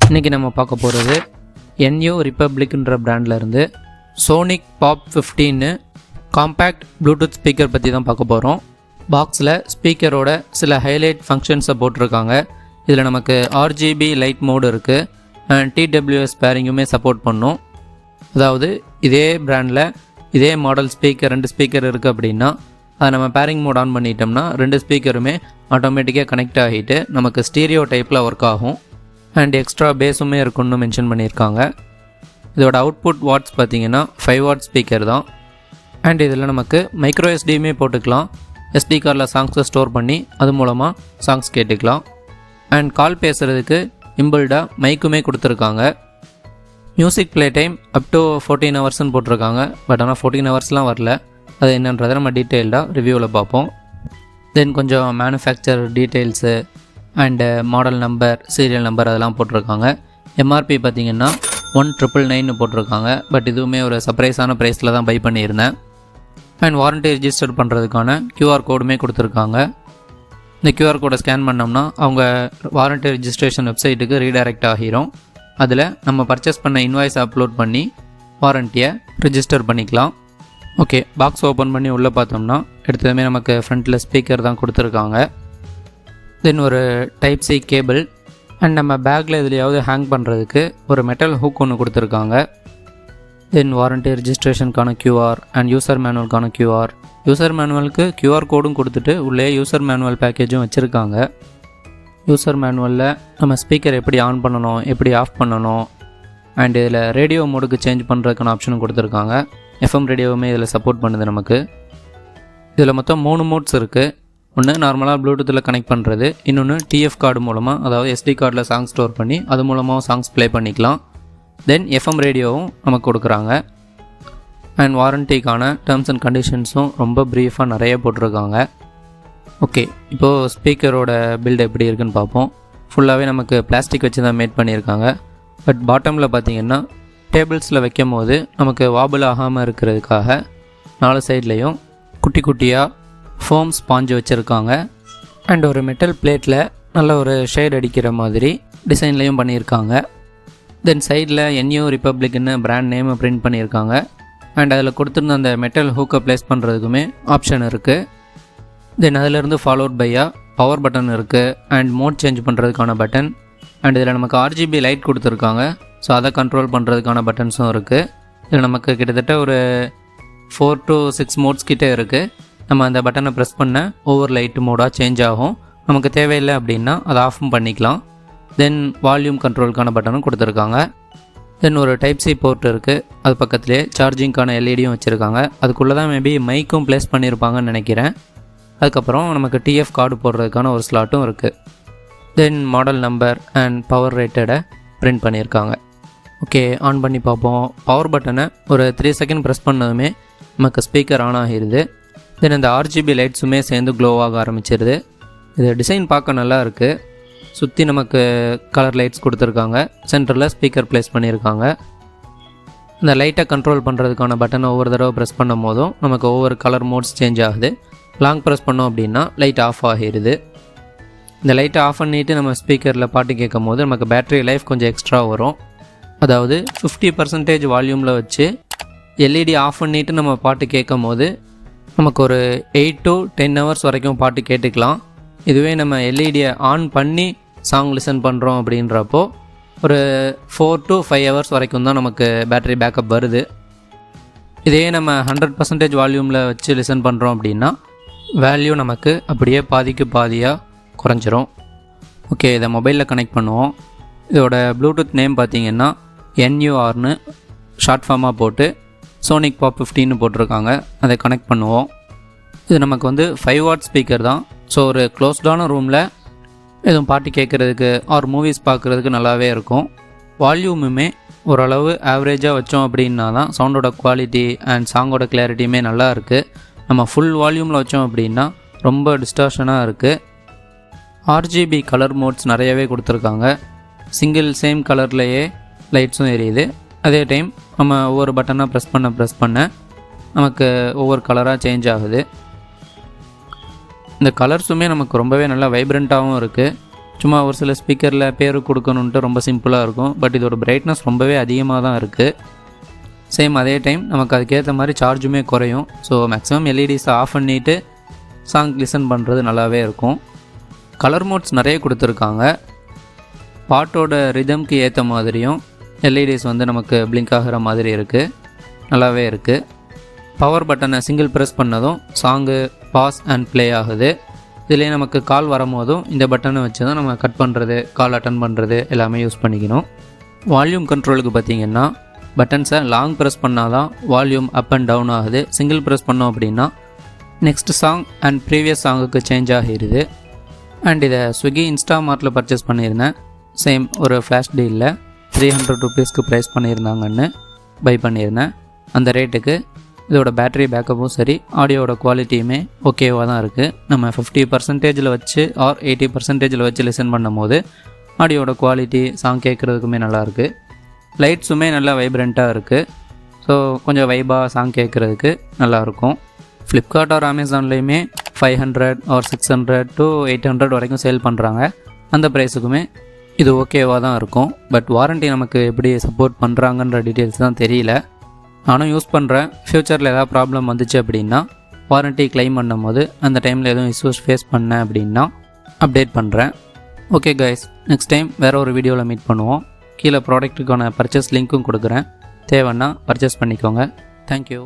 இன்றைக்கி நம்ம பார்க்க போகிறது NU ரிப்பப்ளிக்ன்ற பிராண்ட்லேருந்து Sonic Pop 15 compact Bluetooth speaker பற்றி தான் பார்க்க போகிறோம். பாக்ஸில் ஸ்பீக்கரோட சில ஹைலைட் ஃபங்க்ஷன்ஸை போட்டிருக்காங்க. இதில் நமக்கு RGB லைட் மோடு இருக்குது அண்ட் TWS பேரிங்குமே சப்போர்ட் பண்ணும். அதாவது இதே பிராண்டில் இதே மாடல் ஸ்பீக்கர் 2 ஸ்பீக்கர் இருக்குது அப்படின்னா அதை நம்ம பேரிங் மோட் ஆன் பண்ணிட்டோம்னா 2 ஸ்பீக்கருமே ஆட்டோமேட்டிக்காக கனெக்ட் ஆகிட்டு நமக்கு ஸ்டீரியோ டைப்பில் ஒர்க் ஆகும். அண்ட் எக்ஸ்ட்ரா பேஸுமே இருக்குன்னு மென்ஷன் பண்ணியிருக்காங்க. இதோட அவுட்புட் வாட்ஸ் பார்த்திங்கன்னா 5 வாட் ஸ்பீக்கர் தான். அண்ட் இதில் நமக்கு மைக்ரோ எஸ்டியுமே போட்டுக்கலாம். SD கார்டில் சாங்ஸை ஸ்டோர் பண்ணி அது மூலமாக சாங்ஸ் கேட்டுக்கலாம். அண்ட் கால் பேசுகிறதுக்கு இம்பிள்டாக மைக்குமே கொடுத்துருக்காங்க. Music play time up to 14 ஹவர்ஸ்ன்னு போட்டிருக்காங்க. பட் ஆனால் 14 ஹவர்ஸ்லாம் வரல. அது என்னன்றதை நம்ம டீட்டெயில்டாக ரிவ்யூவில் பார்ப்போம். தென் கொஞ்சம் manufacture details and model number, serial number அதெல்லாம் போட்டிருக்காங்க. MRP பார்த்திங்கன்னா 1999 போட்டிருக்காங்க. பட் இதுவுமே ஒரு சர்ப்ரைஸான ப்ரைஸில் தான் பை பண்ணியிருந்தேன். அண்ட் வாரண்ட்டி ரிஜிஸ்டர் பண்ணுறதுக்கான QR கோடுமே கொடுத்துருக்காங்க. இந்த QR கோடை ஸ்கேன் பண்ணோம்னா அவங்க வாரண்ட்டி ரிஜிஸ்ட்ரேஷன் வெப்சைட்டுக்கு ரீடைரக்ட் ஆகிரும். அதில் நம்ம பர்ச்சேஸ் பண்ண இன்வாய்ஸ் அப்லோட் பண்ணி வாரண்ட்டியை ரிஜிஸ்டர் பண்ணிக்கலாம். ஓகே, பாக்ஸ் ஓப்பன் பண்ணி உள்ளே பார்த்தோம்னா எடுத்ததுமே நமக்கு ஃப்ரண்ட்டில் ஸ்பீக்கர் தான் கொடுத்துருக்காங்க. தென் ஒரு டைப் C கேபிள் அண்ட் நம்ம பேக்கில் எதுலையாவது ஹேங் பண்ணுறதுக்கு ஒரு மெட்டல் ஹூக் ஒன்று கொடுத்துருக்காங்க. தென் வாரண்ட்டி ரிஜிஸ்ட்ரேஷனுக்கான QR அண்ட் யூசர் மேனுவலுக்கான QR. யூசர் மேனுவலுக்கு QR கோடும் கொடுத்துட்டு உள்ளே யூசர் மேனுவல் பேக்கேஜும் வச்சுருக்காங்க. யூசர் மேனுவலில் நம்ம ஸ்பீக்கர் எப்படி ஆன் பண்ணணும், எப்படி ஆஃப் பண்ணணும், அண்ட் இதில் ரேடியோ மோடுக்கு சேஞ்ச் பண்ணுறதுக்கான ஆப்ஷனும் கொடுத்துருக்காங்க. FM ரேடியோவுமே இதில் சப்போர்ட் பண்ணுது நமக்கு. இதில் மொத்தம் 3 மோட்ஸ் இருக்குது. ஒன்று நார்மலாக ப்ளூடூத்தில் கனெக்ட் பண்ணுறது, இன்னொன்று TF கார்டு மூலமாக, அதாவது SD கார்டில் சாங் ஸ்டோர் பண்ணி அது மூலமாக சாங்ஸ் ப்ளே பண்ணிக்கலாம். தென் FM ரேடியோவும் நமக்கு கொடுக்குறாங்க. அண்ட் வாரண்ட்டிக்கான டேர்ம்ஸ் அண்ட் கண்டிஷன்ஸும் ரொம்ப ப்ரீஃபாக நிறைய போட்டிருக்காங்க. ஓகே, இப்போது ஸ்பீக்கரோட பில்டு எப்படி இருக்குன்னு பார்ப்போம். ஃபுல்லாகவே நமக்கு பிளாஸ்டிக் வச்சு தான் மேட் பண்ணியிருக்காங்க. பட் பாட்டமில் பார்த்திங்கன்னா டேபிள்ஸில் வைக்கும் போது நமக்கு வாபிள் ஆகாமல் இருக்கிறதுக்காக 4 சைட்லேயும் குட்டி குட்டியாக ஃபோம் ஸ்பாஞ்சு வச்சுருக்காங்க. அண்ட் ஒரு மெட்டல் பிளேட்டில் நல்ல ஒரு ஷேட் அடிக்கிற மாதிரி டிசைன்லேயும் பண்ணியிருக்காங்க. தென் சைடில் NU ரிப்பப்ளிக்னு பிராண்ட் நேமை பிரிண்ட் பண்ணியிருக்காங்க. அண்ட் அதில் கொடுத்துருந்த அந்த மெட்டல் ஹூக்கை ப்ளேஸ் பண்ணுறதுக்குமே ஆப்ஷன் இருக்குது. தென் அதிலிருந்து ஃபாலோட் பையாக பவர் பட்டன் இருக்குது அண்ட் மோட் சேஞ்ச் பண்ணுறதுக்கான பட்டன். அண்ட் இதில் நமக்கு RGB லைட் கொடுத்துருக்காங்க. ஸோ அதை கண்ட்ரோல் பண்ணுறதுக்கான பட்டன்ஸும் இருக்குது. இதில் நமக்கு கிட்டத்தட்ட ஒரு 4 to 6 மோட்ஸ் கிட்டே இருக்குது. நம்ம அந்த பட்டனை ப்ரெஸ் பண்ண ஓவர் லைட் மோடாக சேஞ்ச் ஆகும். நமக்கு தேவையில்லை அப்படின்னா அதை ஆஃபும் பண்ணிக்கலாம். தென் வால்யூம் கண்ட்ரோலுக்கான பட்டனும் கொடுத்துருக்காங்க. தென் ஒரு டைப் C போர்ட் இருக்குது. அது பக்கத்துலேயே சார்ஜிங்க்கான LEDயும் வச்சுருக்காங்க. அதுக்குள்ளே தான் மேபி மைக்கும் ப்ளேஸ் பண்ணியிருப்பாங்கன்னு நினைக்கிறேன். அதுக்கப்புறம் நமக்கு TF கார்டு போடுறதுக்கான ஒரு ஸ்லாட்டும் இருக்குது. Then model number and power ரேட்டடை பிரிண்ட் பண்ணியிருக்காங்க. ஓகே, ஆன் பண்ணி பார்ப்போம். பவர் பட்டனை ஒரு 3 செகண்ட் ப்ரெஸ் பண்ணதுமே நமக்கு ஸ்பீக்கர் ஆன் ஆகிடுது. தென் இந்த RGB லைட்ஸுமே சேர்ந்து க்ளோவாக ஆரம்பிச்சிருது. இது டிசைன் பார்க்க நல்லா இருக்குது. சுற்றி நமக்கு கலர் லைட்ஸ் கொடுத்துருக்காங்க. சென்டரில் ஸ்பீக்கர் ப்ளேஸ் பண்ணியிருக்காங்க. இந்த லைட்டை கண்ட்ரோல் பண்ணுறதுக்கான பட்டனை ஒவ்வொரு தடவை ப்ரெஸ் பண்ணும் போதும் நமக்கு ஒவ்வொரு கலர் மோட்ஸ் சேஞ்ச் ஆகுது. லாங் ப்ரெஸ் பண்ணோம் அப்படின்னா லைட் ஆஃப் ஆகிடுது. இந்த லைட்டை ஆஃப் பண்ணிவிட்டு நம்ம ஸ்பீக்கரில் பாட்டு கேட்கும் போது நமக்கு பேட்டரி லைஃப் கொஞ்சம் எக்ஸ்ட்ரா வரும். அதாவது 50% வால்யூமில் வச்சு LED ஆஃப் பண்ணிவிட்டு நம்ம பாட்டு கேட்கும் போது நமக்கு ஒரு 8 to 10 ஹவர்ஸ் வரைக்கும் பாட்டு கேட்டுக்கலாம். இதுவே நம்ம LEDயை ஆன் பண்ணி சாங் லிசன் பண்ணுறோம் அப்படின்றப்போ ஒரு 4 to 5 ஹவர்ஸ் வரைக்கும் தான் நமக்கு பேட்டரி பேக்கப் வருது. இதே நம்ம 100% வால்யூமில் வச்சு லிசன் பண்ணுறோம் அப்படின்னா வேல்யூ நமக்கு அப்படியே பாதிக்கு பாதியாக குறைஞ்சிரும். ஓகே, இதை மொபைலில் கனெக்ட் பண்ணுவோம். இதோட ப்ளூடூத் நேம் பார்த்திங்கன்னா NURன்னு ஷார்ட் ஃபார்மாக போட்டு சோனிக் பாப் 15 போட்டிருக்காங்க. அதை கனெக்ட் பண்ணுவோம். இது நமக்கு வந்து 5 வாட் ஸ்பீக்கர் தான். ஸோ ஒரு க்ளோஸ்டான ரூமில் எதுவும் பாட்டு கேட்குறதுக்கு ஆர் மூவிஸ் பார்க்குறதுக்கு நல்லாவே இருக்கும். வால்யூமுமே ஓரளவு ஆவரேஜாக வச்சோம் அப்படின்னா தான் சவுண்டோட குவாலிட்டி அண்ட் சாங்கோட கிளாரிட்டியுமே நல்லா இருக்குது. நம்ம ஃபுல் வால்யூமில் வச்சோம் அப்படின்னா ரொம்ப டிஸ்டார்ஷனாக இருக்குது. RGB கலர் மோட்ஸ் நிறையவே கொடுத்துருக்காங்க. சிங்கிள் சேம் கலர்லேயே லைட்ஸும் எரியுது. அதே டைம் நம்ம ஒவ்வொரு பட்டனாக ப்ரெஸ் பண்ண நமக்கு ஒவ்வொரு கலராக சேஞ்ச் ஆகுது. இந்த கலர்ஸுமே நமக்கு ரொம்பவே நல்லா வைப்ரண்ட்டாகவும் இருக்குது. சும்மா ஒரு சில ஸ்பீக்கரில் பேர் கொடுக்கணுன்ட்டு ரொம்ப சிம்பிளாக இருக்கும். பட் இதோட பிரைட்னஸ் ரொம்பவே அதிகமாக தான் இருக்குது. சேம் அதே டைம் நமக்கு அதுக்கேற்ற மாதிரி சார்ஜுமே குறையும். ஸோ மேக்ஸிமம் எல்இடிஸை ஆஃப் பண்ணிவிட்டு சாங் லிசன் பண்ணுறது நல்லாவே இருக்கும். கலர் மோட்ஸ் நிறைய கொடுத்துருக்காங்க. பாட்டோட ரிதம்க்கு ஏற்ற மாதிரியும் எல்இடிஸ் வந்து நமக்கு பிளிங்க் ஆகிற மாதிரி இருக்குது. நல்லாவே இருக்குது. பவர் பட்டனை சிங்கிள் ப்ரெஸ் பண்ணதும் சாங்கு பாஸ் அண்ட் ப்ளே ஆகுது. இதிலே நமக்கு கால் வரும்போதும் இந்த பட்டனை வச்சு தான் நம்ம கட் பண்ணுறது, கால் அட்டன் பண்ணுறது எல்லாமே யூஸ் பண்ணிக்கணும். வால்யூம் கண்ட்ரோலுக்கு பார்த்திங்கன்னா பட்டன்ஸை லாங் ப்ரெஸ் பண்ணால் தான் வால்யூம் அப் அண்ட் டவுன் ஆகுது. சிங்கிள் ப்ரெஸ் பண்ணோம் அப்படின்னா நெக்ஸ்ட் சாங் அண்ட் ப்ரீவியஸ் சாங்குக்கு சேஞ்ச் ஆகிடுது. அண்ட் இதை ஸ்விக்கி இன்ஸ்டாமார்ட்டில் பர்ச்சேஸ் பண்ணியிருந்தேன். சேம் ஒரு ஃப்ளாஷ் டீலில் 300 ருபீஸ்க்கு ப்ரைஸ் பண்ணியிருந்தாங்கன்னு பை பண்ணியிருந்தேன். அந்த ரேட்டுக்கு இதோட பேட்டரி பேக்கப்பும் சரி, ஆடியோட குவாலிட்டியுமே ஓகேவாக தான் இருக்குது. நம்ம 50% வச்சு ஆர் 80% வச்சு லிசன் பண்ணும் போது ஆடியோட குவாலிட்டி சாங் கேட்குறதுக்குமே நல்லாயிருக்கு. லைட்ஸுமே நல்லா வைப்ரண்ட்டாக இருக்குது. ஸோ கொஞ்சம் வைபாக சாங் கேட்குறதுக்கு நல்லாயிருக்கும். ஃப்ளிப்கார்ட் ஆர் அமேசான்லேயுமே 500 ஆர் 600 to 800 வரைக்கும் சேல் பண்ணுறாங்க. அந்த ப்ரைஸுக்குமே இது ஓகேவாக தான் இருக்கும். பட் வாரண்ட்டி நமக்கு எப்படி சப்போர்ட் பண்ணுறாங்கன்ற டீட்டெயில்ஸ் தான் தெரியல. நானும் யூஸ் பண்ணுறேன். ஃப்யூச்சரில் ஏதாவது ப்ராப்ளம் வந்துச்சு அப்படின்னா வாரண்ட்டி கிளைம் பண்ணும் போது அந்த டைமில் எதுவும் இஷ்யூஸ் ஃபேஸ் பண்ணேன் அப்படின்னா அப்டேட் பண்ணுறேன். ஓகே கைஸ், நெக்ஸ்ட் டைம் வேறு ஒரு வீடியோவில் மீட் பண்ணுவோம். கீழே ப்ராடக்ட்டுக்கான பர்ச்சேஸ் லிங்க்கும் கொடுக்குறேன். தேவைன்னா பர்ச்சேஸ் பண்ணிக்கோங்க. தேங்க்யூ.